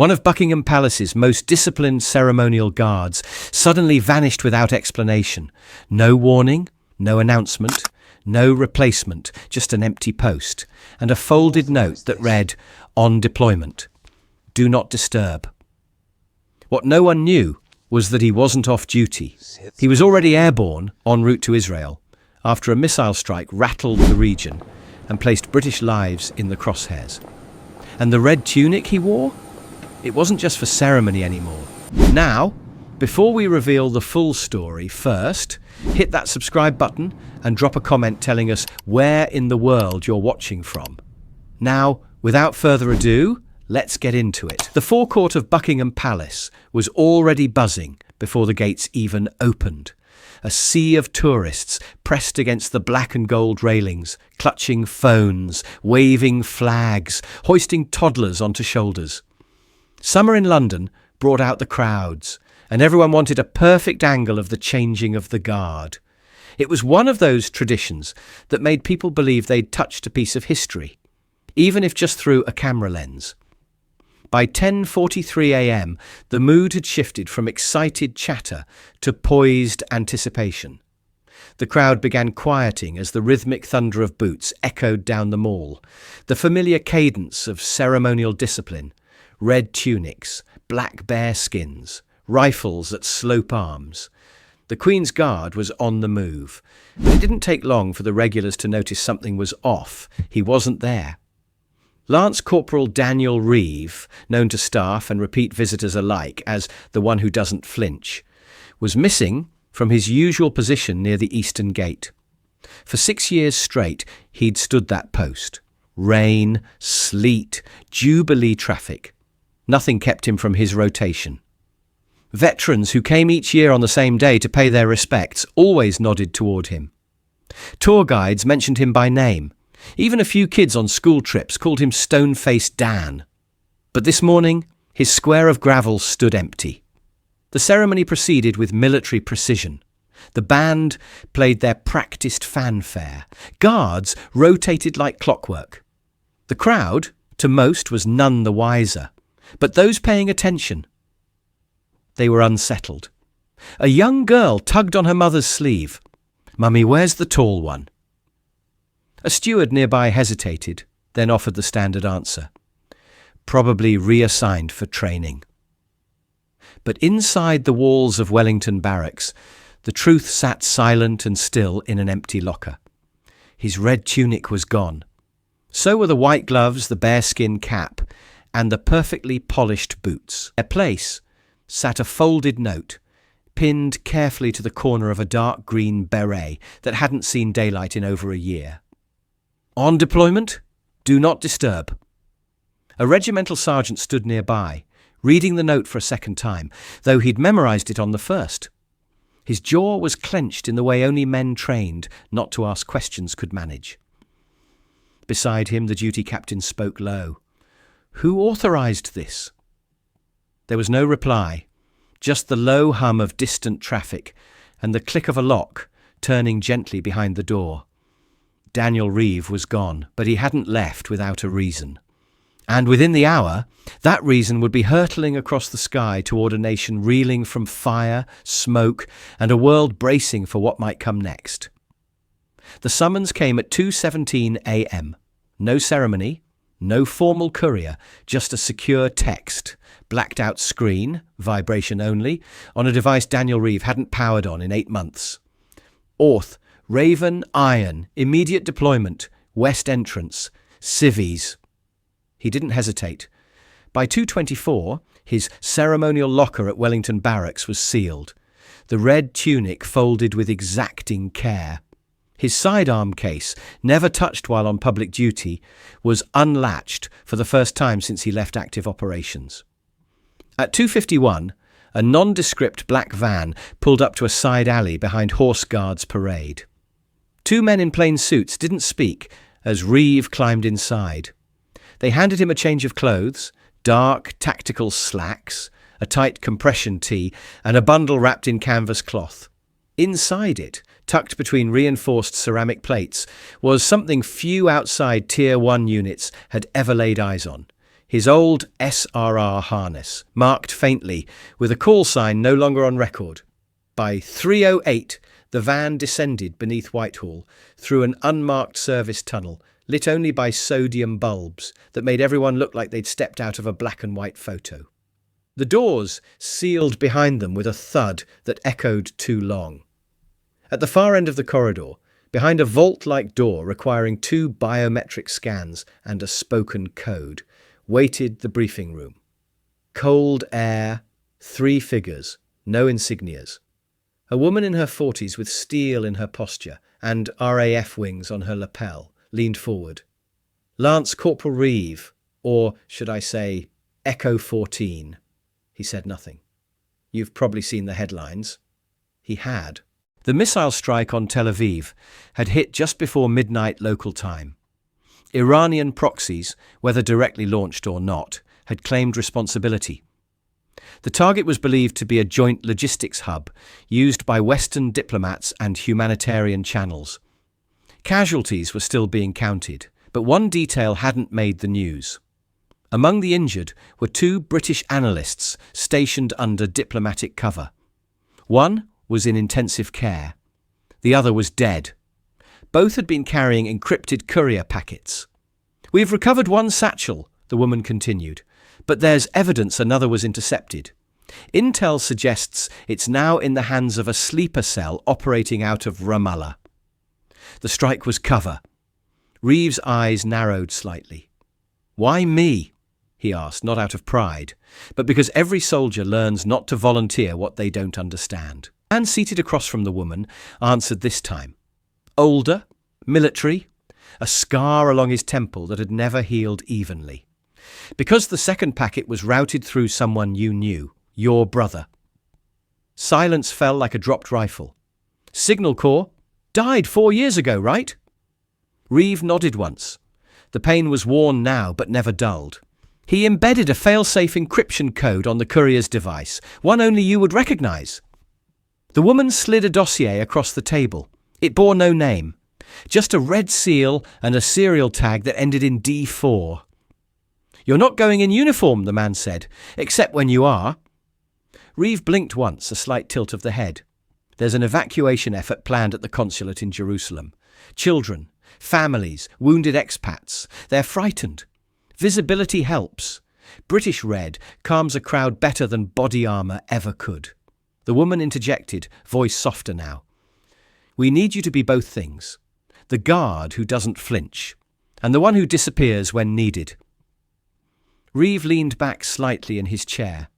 One of Buckingham Palace's most disciplined ceremonial guards suddenly vanished without explanation. No warning, no announcement, no replacement, just an empty post, and a folded note that read, "On deployment. Do not disturb." What no one knew was that he wasn't off duty. He was already airborne en route to Israel after a missile strike rattled the region and placed British lives in the crosshairs. And the red tunic he wore? It wasn't just for ceremony anymore. Now, before we reveal the full story, first, hit that subscribe button and drop a comment telling us where in the world you're watching from. Now, without further ado, let's get into it. The forecourt of Buckingham Palace was already buzzing before the gates even opened. A sea of tourists pressed against the black and gold railings, clutching phones, waving flags, hoisting toddlers onto shoulders. Summer in London brought out the crowds, and everyone wanted a perfect angle of the changing of the guard. It was one of those traditions that made people believe they'd touched a piece of history, even if just through a camera lens. By 10:43 a.m, the mood had shifted from excited chatter to poised anticipation. The crowd began quieting as the rhythmic thunder of boots echoed down the mall, the familiar cadence of ceremonial discipline, red tunics, black bearskins, rifles at slope arms. The Queen's Guard was on the move, but it didn't take long for the regulars to notice something was off. He wasn't there. Lance Corporal Daniel Reeve, known to staff and repeat visitors alike as the one who doesn't flinch, was missing from his usual position near the Eastern Gate. For 6 years straight, he'd stood that post. Rain, sleet, Jubilee traffic. Nothing kept him from his rotation. Veterans who came each year on the same day to pay their respects always nodded toward him. Tour guides mentioned him by name. Even a few kids on school trips called him Stone-Faced Dan. But this morning, his square of gravel stood empty. The ceremony proceeded with military precision. The band played their practiced fanfare. Guards rotated like clockwork. The crowd, to most, was none the wiser. But those paying attention, they were unsettled. A young girl tugged on her mother's sleeve. "Mummy, where's the tall one?" A steward nearby hesitated, then offered the standard answer. "Probably reassigned for training." But inside the walls of Wellington Barracks, the truth sat silent and still in an empty locker. His red tunic was gone. So were the white gloves, the bearskin cap, and the perfectly polished boots. Their place sat a folded note, pinned carefully to the corner of a dark green beret that hadn't seen daylight in over a year. "On deployment, do not disturb." A regimental sergeant stood nearby, reading the note for a second time, though he'd memorized it on the first. His jaw was clenched in the way only men trained not to ask questions could manage. Beside him, the duty captain spoke low. "Who authorized this?" There was no reply, just the low hum of distant traffic and the click of a lock turning gently behind the door. Daniel Reeve was gone, but he hadn't left without a reason. And within the hour, that reason would be hurtling across the sky toward a nation reeling from fire, smoke, and a world bracing for what might come next. The summons came at 2:17 a.m. No ceremony, no formal courier, just a secure text, blacked out screen, vibration only, on a device Daniel Reeve hadn't powered on in 8 months. Orth, Raven, Iron, immediate deployment, west entrance, civvies. He didn't hesitate. By 2:24, his ceremonial locker at Wellington Barracks was sealed, the red tunic folded with exacting care. His sidearm case, never touched while on public duty, was unlatched for the first time since he left active operations. At 2:51, a nondescript black van pulled up to a side alley behind Horse Guards parade. 2 men in plain suits didn't speak as Reeve climbed inside. They handed him a change of clothes, dark tactical slacks, a tight compression tee, and a bundle wrapped in canvas cloth. Inside it, tucked between reinforced ceramic plates, was something few outside Tier 1 units had ever laid eyes on. His old SRR harness, marked faintly, with a call sign no longer on record. By 3:08, the van descended beneath Whitehall through an unmarked service tunnel, lit only by sodium bulbs that made everyone look like they'd stepped out of a black and white photo. The doors sealed behind them with a thud that echoed too long. At the far end of the corridor, behind a vault-like door requiring 2 biometric scans and a spoken code, waited the briefing room. Cold air, 3 figures, no insignias. A woman in her 40s with steel in her posture and RAF wings on her lapel leaned forward. Lance Corporal Reeve, or should I say, Echo 14. He said nothing. You've probably seen the headlines. He had. The missile strike on Tel Aviv had hit just before midnight local time. Iranian proxies, whether directly launched or not, had claimed responsibility. The target was believed to be a joint logistics hub used by Western diplomats and humanitarian channels. Casualties were still being counted, but one detail hadn't made the news. Among the injured were 2 British analysts stationed under diplomatic cover. One was in intensive care. The other was dead. Both had been carrying encrypted courier packets. We've recovered 1 satchel, the woman continued, but there's evidence another was intercepted. Intel suggests it's now in the hands of a sleeper cell operating out of Ramallah. The strike was cover. Reeve's eyes narrowed slightly. Why me? He asked, not out of pride, but because every soldier learns not to volunteer what they don't understand. The man seated across from the woman answered this time. Older, military, a scar along his temple that had never healed evenly. Because the second packet was routed through someone you knew, your brother. Silence fell like a dropped rifle. Signal Corps? Died 4 years ago, right? Reeve nodded once. The pain was worn now, but never dulled. He embedded a fail-safe encryption code on the courier's device, one only you would recognize. The woman slid a dossier across the table. It bore no name, just a red seal and a serial tag that ended in D4. You're not going in uniform, the man said, except when you are. Reeve blinked once, a slight tilt of the head. There's an evacuation effort planned at the consulate in Jerusalem. Children, families, wounded expats. They're frightened. Visibility helps. British red calms a crowd better than body armour ever could. The woman interjected, voice softer now. We need you to be both things. The guard who doesn't flinch, and the one who disappears when needed. Reeve leaned back slightly in his chair.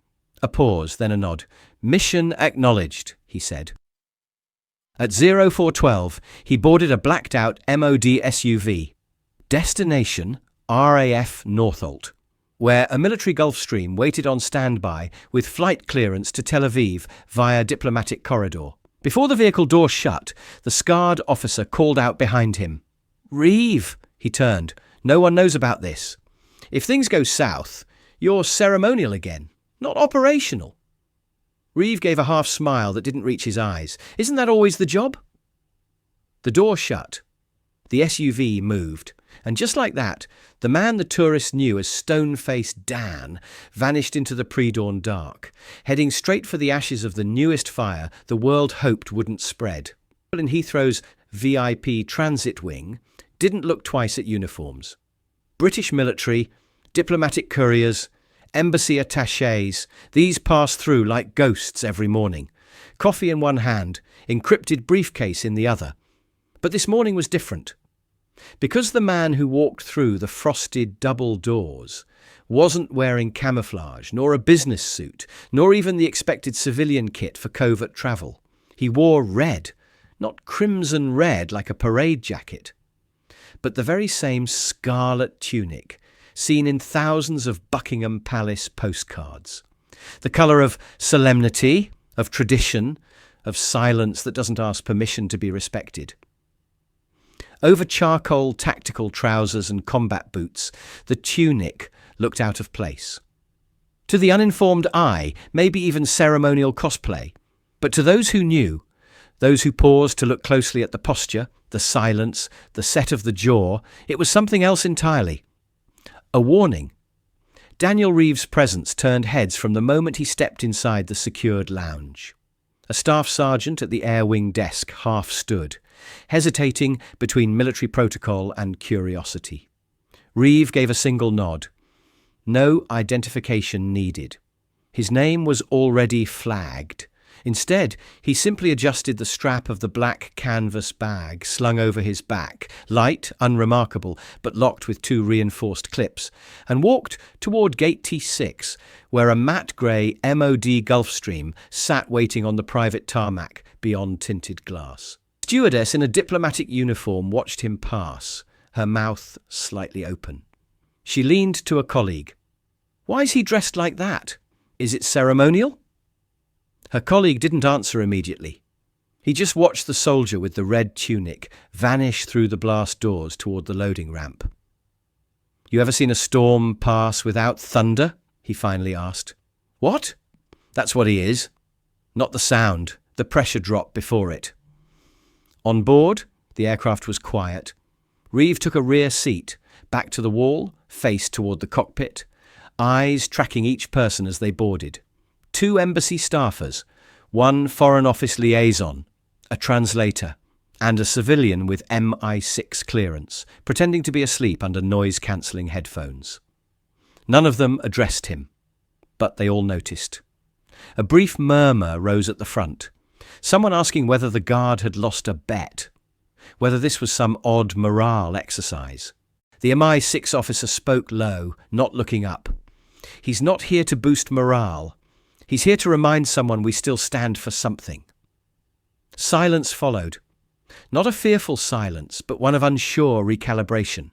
A pause, then a nod. Mission acknowledged, he said. At 0412, he boarded a blacked-out MOD SUV. Destination, RAF Northolt, where a military Gulfstream waited on standby with flight clearance to Tel Aviv via diplomatic corridor. Before the vehicle door shut, the scarred officer called out behind him. Reeve, he turned. No one knows about this. If things go south, you're ceremonial again, not operational. Reeve gave a half smile that didn't reach his eyes. Isn't that always the job? The door shut. The SUV moved. And just like that, the man the tourists knew as Stone-Faced Dan vanished into the pre-dawn dark, heading straight for the ashes of the newest fire the world hoped wouldn't spread. In Heathrow's VIP transit wing didn't look twice at uniforms. British military, diplomatic couriers, embassy attachés, these passed through like ghosts every morning. Coffee in one hand, encrypted briefcase in the other. But this morning was different. Because the man who walked through the frosted double doors wasn't wearing camouflage, nor a business suit, nor even the expected civilian kit for covert travel. He wore red, not crimson red like a parade jacket, but the very same scarlet tunic seen in thousands of Buckingham Palace postcards. The colour of solemnity, of tradition, of silence that doesn't ask permission to be respected. Over charcoal tactical trousers and combat boots, the tunic looked out of place. To the uninformed eye, maybe even ceremonial cosplay. But to those who knew, those who paused to look closely at the posture, the silence, the set of the jaw, it was something else entirely. A warning. Daniel Reeves' presence turned heads from the moment he stepped inside the secured lounge. A staff sergeant at the air wing desk half stood, hesitating between military protocol and curiosity. Reeve gave a single nod. No identification needed. His name was already flagged. Instead, he simply adjusted the strap of the black canvas bag slung over his back, light, unremarkable, but locked with 2 reinforced clips, and walked toward Gate T6, where a matte grey MOD Gulfstream sat waiting on the private tarmac beyond tinted glass. A stewardess in a diplomatic uniform watched him pass, her mouth slightly open. She leaned to a colleague. "Why is he dressed like that? Is it ceremonial?" Her colleague didn't answer immediately. He just watched the soldier with the red tunic vanish through the blast doors toward the loading ramp. "You ever seen a storm pass without thunder?" he finally asked. "What?" "That's what he is. Not the sound, the pressure drop before it." On board, the aircraft was quiet. Reeve took a rear seat, back to the wall, face toward the cockpit, eyes tracking each person as they boarded. 2 embassy staffers, 1 Foreign Office liaison, a translator, and a civilian with MI6 clearance, pretending to be asleep under noise-cancelling headphones. None of them addressed him, but they all noticed. A brief murmur rose at the front, someone asking whether the guard had lost a bet, whether this was some odd morale exercise. The MI6 officer spoke low, not looking up. "He's not here to boost morale. He's here to remind someone we still stand for something." Silence followed. Not a fearful silence, but one of unsure recalibration.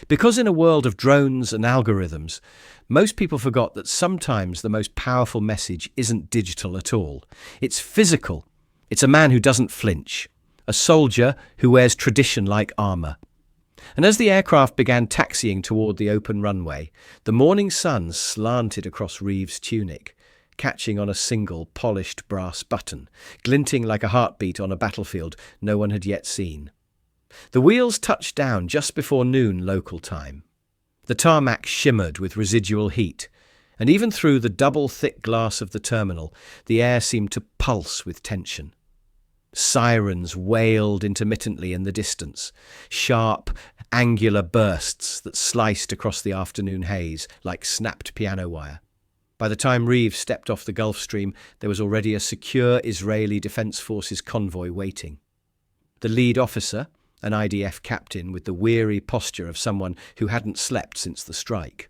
Because in a world of drones and algorithms, most people forgot that sometimes the most powerful message isn't digital at all. It's physical. It's a man who doesn't flinch, a soldier who wears tradition like armour. And as the aircraft began taxiing toward the open runway, the morning sun slanted across Reeves' tunic, catching on a single polished brass button, glinting like a heartbeat on a battlefield no one had yet seen. The wheels touched down just before noon local time. The tarmac shimmered with residual heat, and even through the double-thick glass of the terminal, the air seemed to pulse with tension. Sirens wailed intermittently in the distance, sharp, angular bursts that sliced across the afternoon haze like snapped piano wire. By the time Reeves stepped off the Gulfstream, there was already a secure Israeli Defense Forces convoy waiting. The lead officer, an IDF captain with the weary posture of someone who hadn't slept since the strike,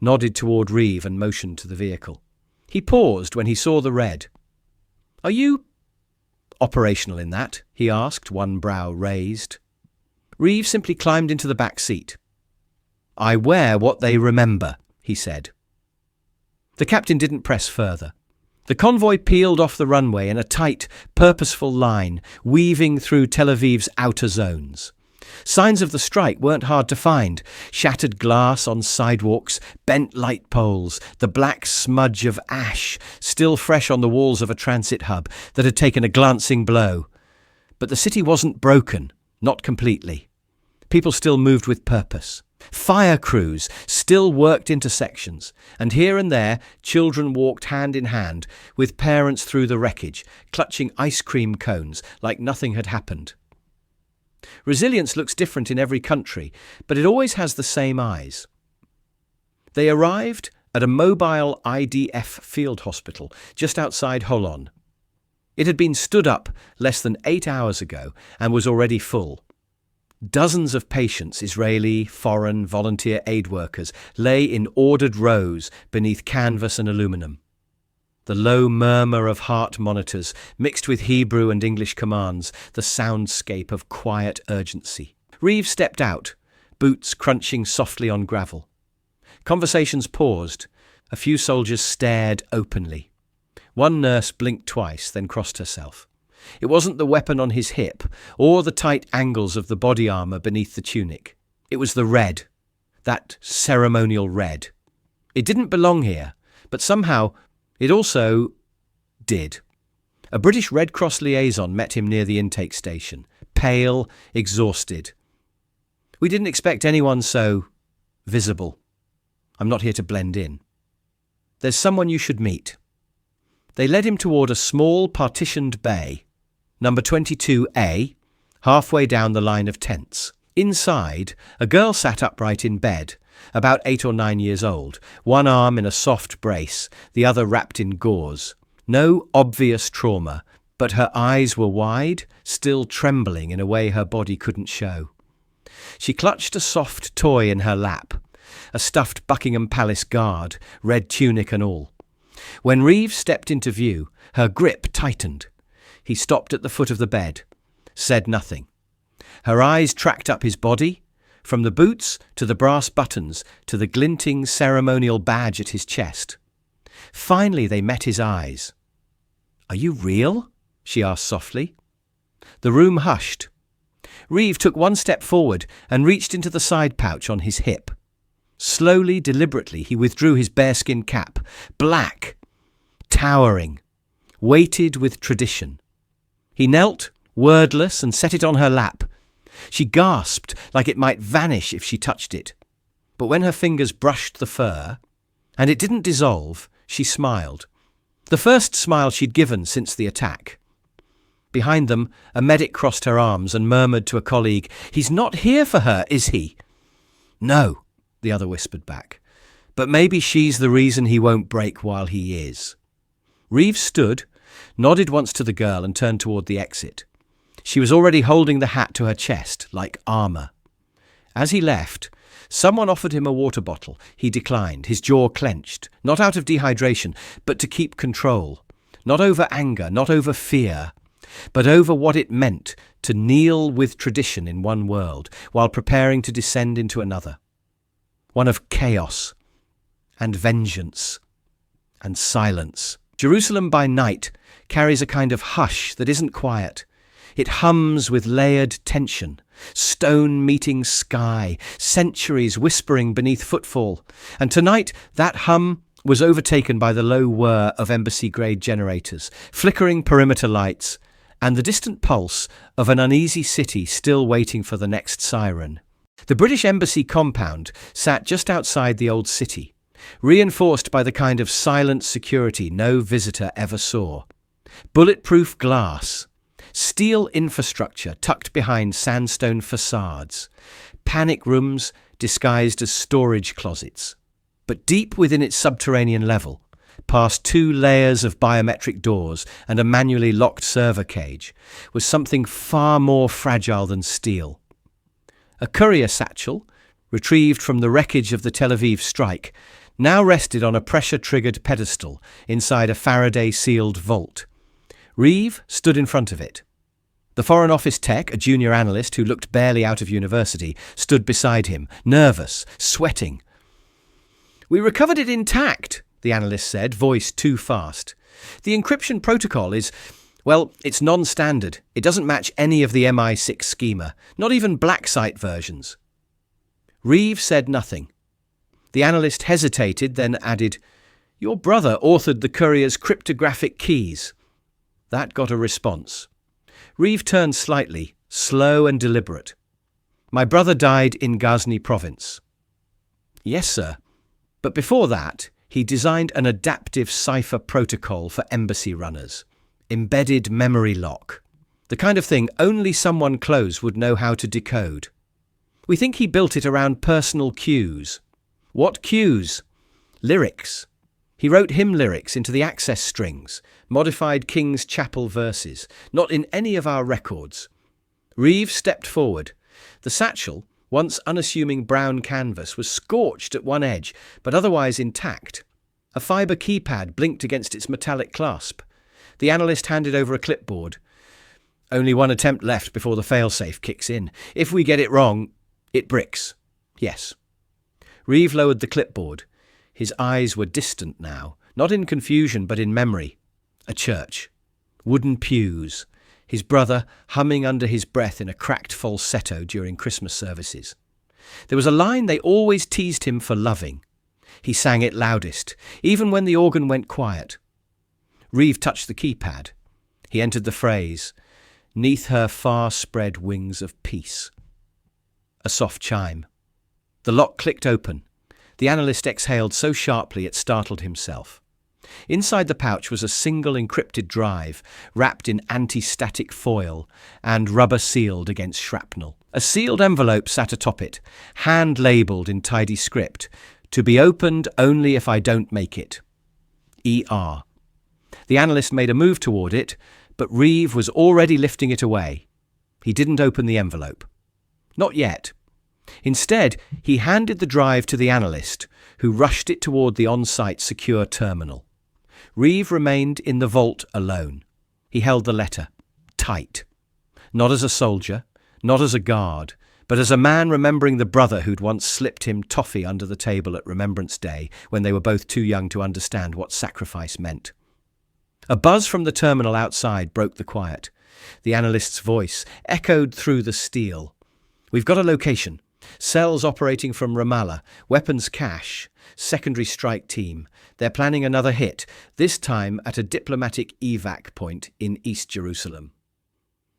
nodded toward Reeve and motioned to the vehicle. He paused when he saw the red. "Are you operational in that?" he asked, one brow raised. Reeve simply climbed into the back seat. "I wear what they remember," he said. The captain didn't press further. The convoy peeled off the runway in a tight, purposeful line, weaving through Tel Aviv's outer zones. Signs of the strike weren't hard to find. Shattered glass on sidewalks, bent light poles, the black smudge of ash still fresh on the walls of a transit hub that had taken a glancing blow. But the city wasn't broken, not completely. People still moved with purpose. Fire crews still worked intersections, and here and there children walked hand in hand with parents through the wreckage, clutching ice cream cones like nothing had happened. Resilience looks different in every country, but it always has the same eyes. They arrived at a mobile IDF field hospital just outside Holon. It had been stood up less than 8 hours ago and was already full. Dozens of patients, Israeli, foreign, volunteer aid workers, lay in ordered rows beneath canvas and aluminum. The low murmur of heart monitors, mixed with Hebrew and English commands, the soundscape of quiet urgency. Reeve stepped out, boots crunching softly on gravel. Conversations paused. A few soldiers stared openly. One nurse blinked twice, then crossed herself. It wasn't the weapon on his hip, or the tight angles of the body armour beneath the tunic. It was the red, that ceremonial red. It didn't belong here, but somehow it also did. A British Red Cross liaison met him near the intake station, pale, exhausted. "We didn't expect anyone so visible." I'm not here to blend in. There's someone you should meet." They led him toward a small partitioned bay, number 22A, halfway down the line of tents. Inside, a girl sat upright in bed, about 8 or 9 years old, one arm in a soft brace, the other wrapped in gauze. No obvious trauma, but her eyes were wide, still trembling in a way her body couldn't show. She clutched a soft toy in her lap, a stuffed Buckingham Palace guard, red tunic and all. When Reeve stepped into view, her grip tightened. He stopped at the foot of the bed, said nothing. Her eyes tracked up his body, from the boots to the brass buttons to the glinting ceremonial badge at his chest. Finally they met his eyes. "Are you real?" she asked softly. The room hushed. Reeve took one step forward and reached into the side pouch on his hip. Slowly, deliberately, he withdrew his bearskin cap, black, towering, weighted with tradition. He knelt, wordless, and set it on her lap. She gasped like it might vanish if she touched it. But when her fingers brushed the fur, and it didn't dissolve, she smiled. The first smile she'd given since the attack. Behind them, a medic crossed her arms and murmured to a colleague, "He's not here for her, is he?" "No," the other whispered back. "But maybe she's the reason he won't break while he is." Reeve stood, nodded once to the girl and turned toward the exit. She was already holding the hat to her chest, like armour. As he left, someone offered him a water bottle. He declined, his jaw clenched, not out of dehydration, but to keep control. Not over anger, not over fear, but over what it meant to kneel with tradition in one world while preparing to descend into another. One of chaos and vengeance and silence. Jerusalem by night carries a kind of hush that isn't quiet. It hums with layered tension, stone meeting sky, centuries whispering beneath footfall. And tonight that hum was overtaken by the low whir of embassy-grade generators, flickering perimeter lights, and the distant pulse of an uneasy city still waiting for the next siren. The British Embassy compound sat just outside the old city, reinforced by the kind of silent security no visitor ever saw. Bulletproof glass, steel infrastructure tucked behind sandstone facades, panic rooms disguised as storage closets. But deep within its subterranean level, past 2 layers of biometric doors and a manually locked server cage, was something far more fragile than steel. A courier satchel, retrieved from the wreckage of the Tel Aviv strike, now rested on a pressure-triggered pedestal inside a Faraday-sealed vault. Reeve stood in front of it. The Foreign Office tech, a junior analyst who looked barely out of university, stood beside him, nervous, sweating. "We recovered it intact," the analyst said, voice too fast. "The encryption protocol is, well, it's non-standard. It doesn't match any of the MI6 schema, not even black site versions." Reeve said nothing. The analyst hesitated, then added, "Your brother authored the courier's cryptographic keys." That got a response. Reeve turned slightly, slow and deliberate. "My brother died in Ghazni province." "Yes, sir. But before that, he designed an adaptive cipher protocol for embassy runners. Embedded memory lock. The kind of thing only someone close would know how to decode. We think he built it around personal cues." "What cues?" "Lyrics. He wrote hymn lyrics into the access strings, modified King's Chapel verses, not in any of our records." Reeve stepped forward. The satchel, once unassuming brown canvas, was scorched at one edge, but otherwise intact. A fibre keypad blinked against its metallic clasp. The analyst handed over a clipboard. "Only one attempt left before the failsafe kicks in. If we get it wrong, it bricks." "Yes." Reeve lowered the clipboard. His eyes were distant now, not in confusion but in memory. A church. Wooden pews. His brother humming under his breath in a cracked falsetto during Christmas services. There was a line they always teased him for loving. He sang it loudest, even when the organ went quiet. Reeve touched the keypad. He entered the phrase, "'Neath her far-spread wings of peace." A soft chime. The lock clicked open. The analyst exhaled so sharply it startled himself. Inside the pouch was a single encrypted drive, wrapped in anti-static foil and rubber-sealed against shrapnel. A sealed envelope sat atop it, hand-labelled in tidy script, "To be opened only if I don't make it. ER." The analyst made a move toward it, but Reeve was already lifting it away. He didn't open the envelope. Not yet. Instead, he handed the drive to the analyst, who rushed it toward the on-site secure terminal. Reeve remained in the vault alone. He held the letter, tight. Not as a soldier, not as a guard, but as a man remembering the brother who'd once slipped him toffee under the table at Remembrance Day when they were both too young to understand what sacrifice meant. A buzz from the terminal outside broke the quiet. The analyst's voice echoed through the steel. "We've got a location. Cells operating from Ramallah, weapons cache, secondary strike team. They're planning another hit, this time at a diplomatic evac point in East Jerusalem."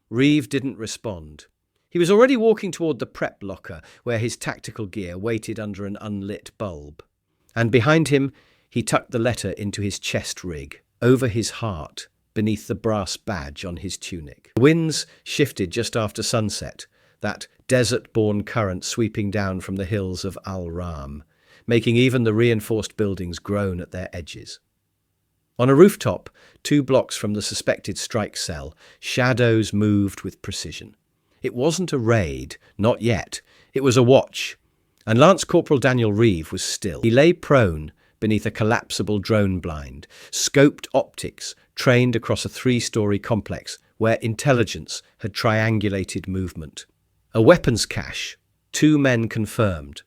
Reeve didn't respond. He was already walking toward the prep locker where his tactical gear waited under an unlit bulb. And behind him, he tucked the letter into his chest rig, over his heart, beneath the brass badge on his tunic. The winds shifted just after sunset, that desert-born current sweeping down from the hills of Al-Ram, making even the reinforced buildings groan at their edges. On a rooftop, 2 blocks from the suspected strike cell, shadows moved with precision. It wasn't a raid, not yet. It was a watch. And Lance Corporal Daniel Reeve was still. He lay prone beneath a collapsible drone blind, scoped optics trained across a 3-story complex where intelligence had triangulated movement. A weapons cache, 2 men confirmed,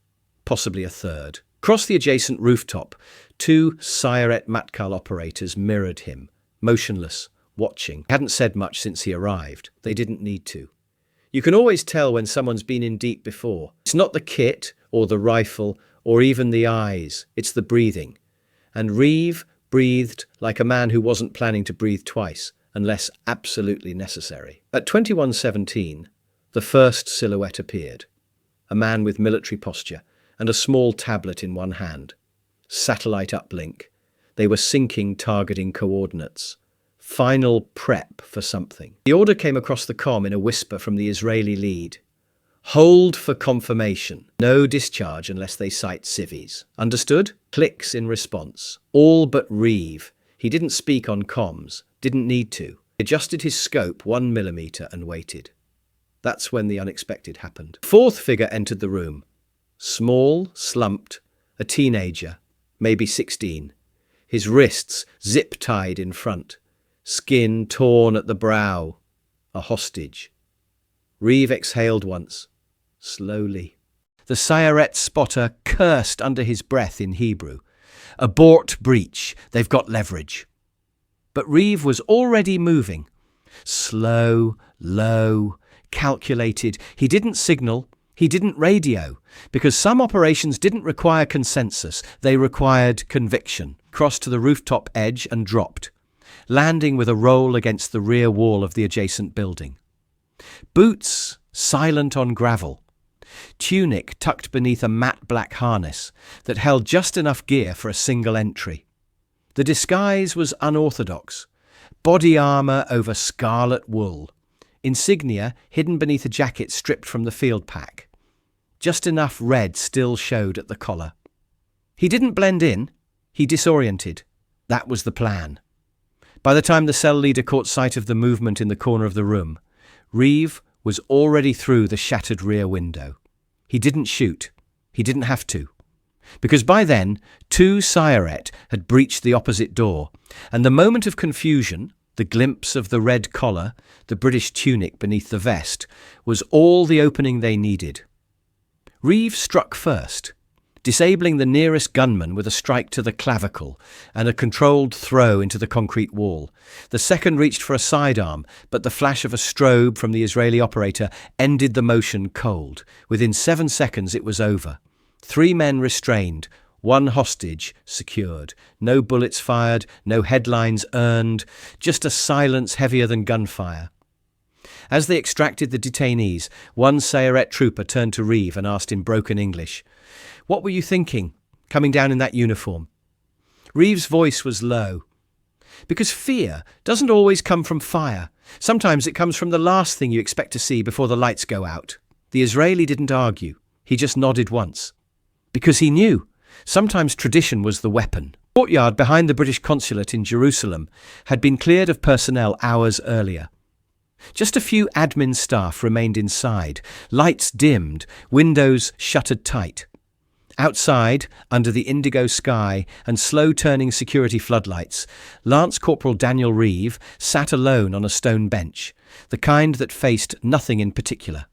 possibly a third. Across the adjacent rooftop, 2 Sayeret Matkal operators mirrored him, motionless, watching. He hadn't said much since he arrived. They didn't need to. You can always tell when someone's been in deep before. It's not the kit or the rifle or even the eyes, it's the breathing. And Reeve breathed like a man who wasn't planning to breathe twice, unless absolutely necessary. At 21:17, the first silhouette appeared. A man with military posture and a small tablet in one hand. Satellite uplink. They were syncing targeting coordinates. Final prep for something. The order came across the comm in a whisper from the Israeli lead. "Hold for confirmation. No discharge unless they cite civvies. Understood?" Clicks in response. All but Reeve. He didn't speak on comms. Didn't need to. He adjusted his scope 1 millimeter and waited. That's when the unexpected happened. A 4th figure entered the room. Small, slumped, a teenager, maybe 16. His wrists zip-tied in front. Skin torn at the brow. A hostage. Reeve exhaled once. Slowly. The Sayeret spotter cursed under his breath in Hebrew. "Abort breach. They've got leverage." But Reeve was already moving. Slow, low, calculated. He didn't signal. He didn't radio. Because some operations didn't require consensus. They required conviction. Crossed to the rooftop edge and dropped, landing with a roll against the rear wall of the adjacent building. Boots silent on gravel. Tunic tucked beneath a matte black harness that held just enough gear for a single entry. The disguise was unorthodox. Body armour over scarlet wool. Insignia hidden beneath a jacket stripped from the field pack. Just enough red still showed at the collar. He didn't blend in. He disoriented. That was the plan. By the time the cell leader caught sight of the movement in the corner of the room, Reeve was already through the shattered rear window. He didn't shoot. He didn't have to. Because by then, 2 Sayeret had breached the opposite door, and the moment of confusion, the glimpse of the red collar, the British tunic beneath the vest, was all the opening they needed. Reeve struck first, disabling the nearest gunman with a strike to the clavicle and a controlled throw into the concrete wall. The second reached for a sidearm, but the flash of a strobe from the Israeli operator ended the motion cold. Within 7 seconds it was over. 3 men restrained, 1 hostage secured. No bullets fired, no headlines earned, just a silence heavier than gunfire. As they extracted the detainees, one Sayeret trooper turned to Reeve and asked in broken English, "What were you thinking? coming down in that uniform. Reeves' voice was low. Because fear doesn't always come from fire. Sometimes it comes from the last thing you expect to see before the lights go out. The Israeli didn't argue. He just nodded once. Because he knew. Sometimes tradition was the weapon. The courtyard behind the British consulate in Jerusalem had been cleared of personnel hours earlier. Just a few admin staff remained inside, lights dimmed, windows shuttered tight. Outside, under the indigo sky and slow-turning security floodlights, Lance Corporal Daniel Reeve sat alone on a stone bench, the kind that faced nothing in particular.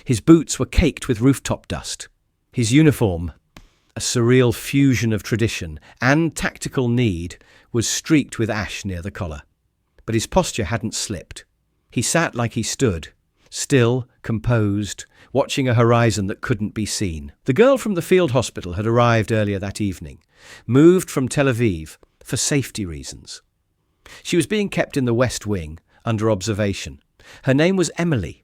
His boots were caked with rooftop dust. His uniform, a surreal fusion of tradition and tactical need, was streaked with ash near the collar. But his posture hadn't slipped. He sat like he stood, still, composed, watching a horizon that couldn't be seen. The girl from the field hospital had arrived earlier that evening, moved from Tel Aviv for safety reasons. She was being kept in the West Wing, under observation. Her name was Emily.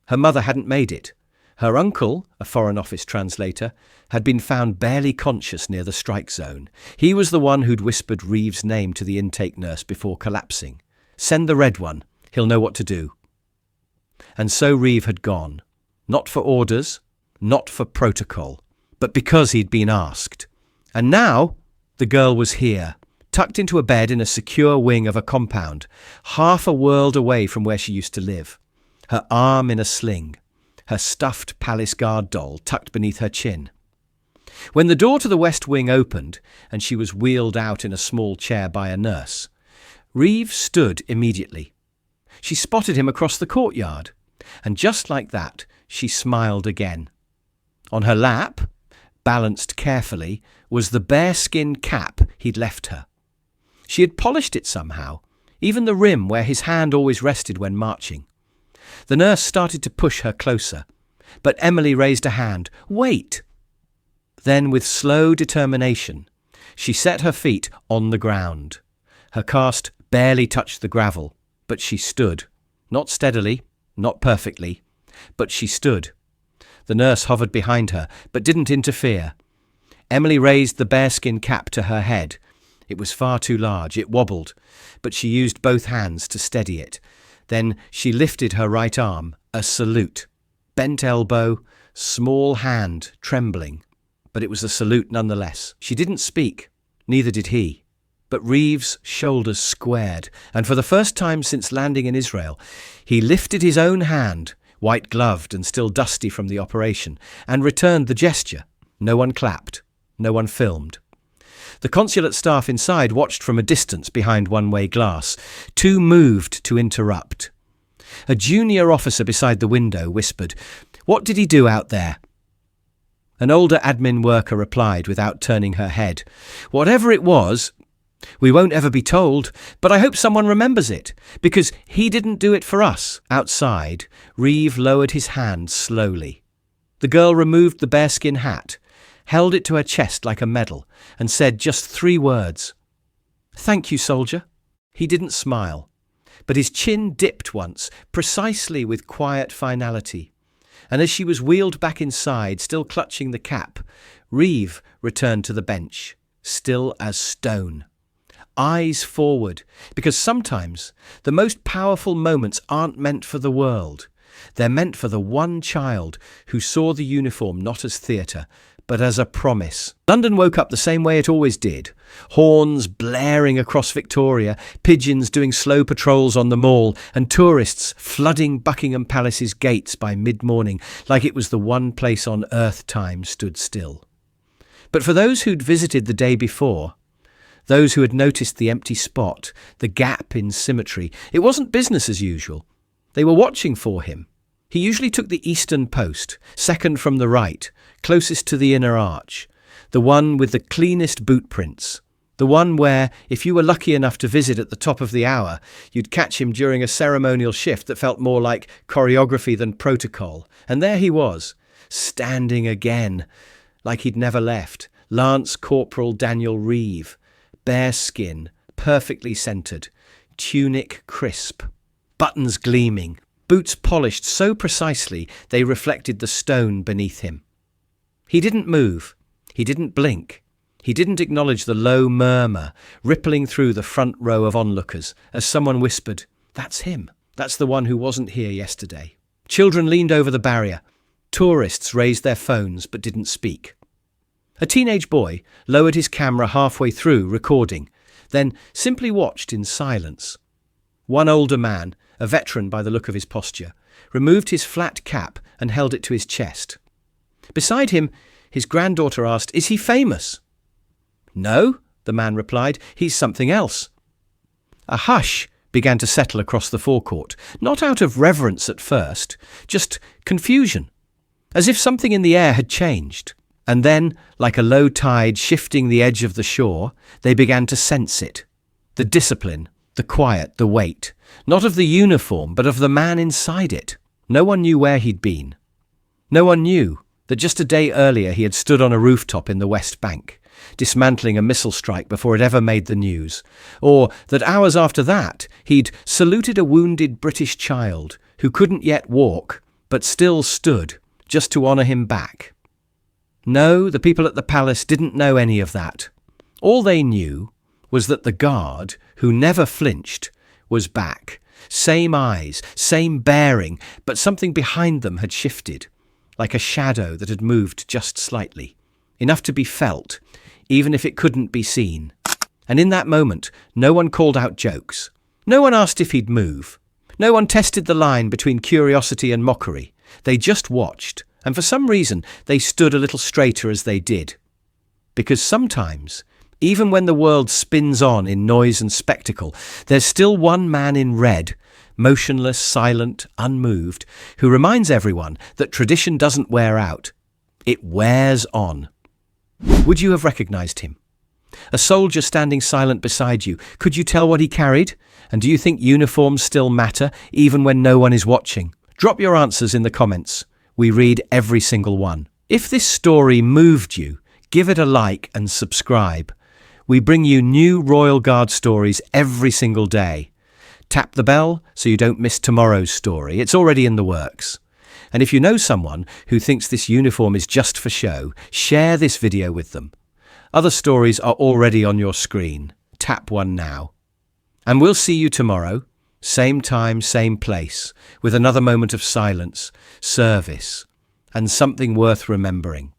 Her mother hadn't made it. Her uncle, a Foreign Office translator, had been found barely conscious near the strike zone. He was the one who'd whispered Reeves' name to the intake nurse before collapsing. "Send the red one. He'll know what to do." And so Reeve had gone. Not for orders, not for protocol, but because he'd been asked. And now the girl was here, tucked into a bed in a secure wing of a compound, half a world away from where she used to live. Her arm in a sling, her stuffed palace guard doll tucked beneath her chin. When the door to the West Wing opened and she was wheeled out in a small chair by a nurse, Reeve stood immediately. She spotted him across the courtyard, and just like that, she smiled again. On her lap, balanced carefully, was the bearskin cap he'd left her. She had polished it somehow, even the rim where his hand always rested when marching. The nurse started to push her closer, but Emily raised a hand. "Wait!" Then, with slow determination, she set her feet on the ground. Her cast barely touched the gravel, but she stood. Not steadily, not perfectly, but she stood. The nurse hovered behind her, but didn't interfere. Emily raised the bearskin cap to her head. It was far too large, it wobbled, but she used both hands to steady it. Then she lifted her right arm, a salute. Bent elbow, small hand, trembling. But it was a salute nonetheless. She didn't speak, neither did he. But Reeves' shoulders squared, and for the first time since landing in Israel, he lifted his own hand, white-gloved and still dusty from the operation, and returned the gesture. No one clapped. No one filmed. The consulate staff inside watched from a distance behind one-way glass, too moved to interrupt. A junior officer beside the window whispered, "What did he do out there?" An older admin worker replied without turning her head, "Whatever it was, we won't ever be told, but I hope someone remembers it, because he didn't do it for us." Outside, Reeve lowered his hand slowly. The girl removed the bearskin hat, held it to her chest like a medal, and said just 3 words. "Thank you, soldier." He didn't smile, but his chin dipped once, precisely with quiet finality. And as she was wheeled back inside, still clutching the cap, Reeve returned to the bench, still as stone. Eyes forward, because sometimes the most powerful moments aren't meant for the world. They're meant for the one child who saw the uniform not as theatre, but as a promise. London woke up the same way it always did. Horns blaring across Victoria, pigeons doing slow patrols on the Mall, and tourists flooding Buckingham Palace's gates by mid-morning, like it was the one place on earth time stood still. But for those who'd visited the day before, those who had noticed the empty spot, the gap in symmetry, it wasn't business as usual. They were watching for him. He usually took the eastern post, second from the right, closest to the inner arch, the one with the cleanest boot prints, the one where, if you were lucky enough to visit at the top of the hour, you'd catch him during a ceremonial shift that felt more like choreography than protocol. And there he was, standing again, like he'd never left, Lance Corporal Daniel Reeve, bare skin, perfectly centred, tunic crisp, buttons gleaming, boots polished so precisely they reflected the stone beneath him. He didn't move. He didn't blink. He didn't acknowledge the low murmur rippling through the front row of onlookers as someone whispered, "That's him. That's the one who wasn't here yesterday." Children leaned over the barrier. Tourists raised their phones but didn't speak. A teenage boy lowered his camera halfway through recording, then simply watched in silence. One older man, a veteran by the look of his posture, removed his flat cap and held it to his chest. Beside him, his granddaughter asked, "Is he famous?" "No," the man replied, "he's something else." A hush began to settle across the forecourt, not out of reverence at first, just confusion, as if something in the air had changed. And then, like a low tide shifting the edge of the shore, they began to sense it. The discipline, the quiet, the weight, not of the uniform, but of the man inside it. No one knew where he'd been. No one knew that just a day earlier he had stood on a rooftop in the West Bank, dismantling a missile strike before it ever made the news, or that hours after that he'd saluted a wounded British child who couldn't yet walk, but still stood, just to honour him back. No, the people at the palace didn't know any of that. All they knew was that the guard, who never flinched, was back. Same eyes, same bearing, but something behind them had shifted, like a shadow that had moved just slightly, enough to be felt, even if it couldn't be seen. And in that moment, no one called out jokes. No one asked if he'd move. No one tested the line between curiosity and mockery. They just watched. And for some reason, they stood a little straighter as they did. Because sometimes, even when the world spins on in noise and spectacle, there's still one man in red, motionless, silent, unmoved, who reminds everyone that tradition doesn't wear out. It wears on. Would you have recognized him? A soldier standing silent beside you, could you tell what he carried? And do you think uniforms still matter, even when no one is watching? Drop your answers in the comments. We read every single one. If this story moved you, give it a like and subscribe. We bring you new Royal Guard stories every single day. Tap the bell so you don't miss tomorrow's story. It's already in the works. And if you know someone who thinks this uniform is just for show, share this video with them. Other stories are already on your screen. Tap one now. And we'll see you tomorrow. Same time, same place, with another moment of silence, service, and something worth remembering.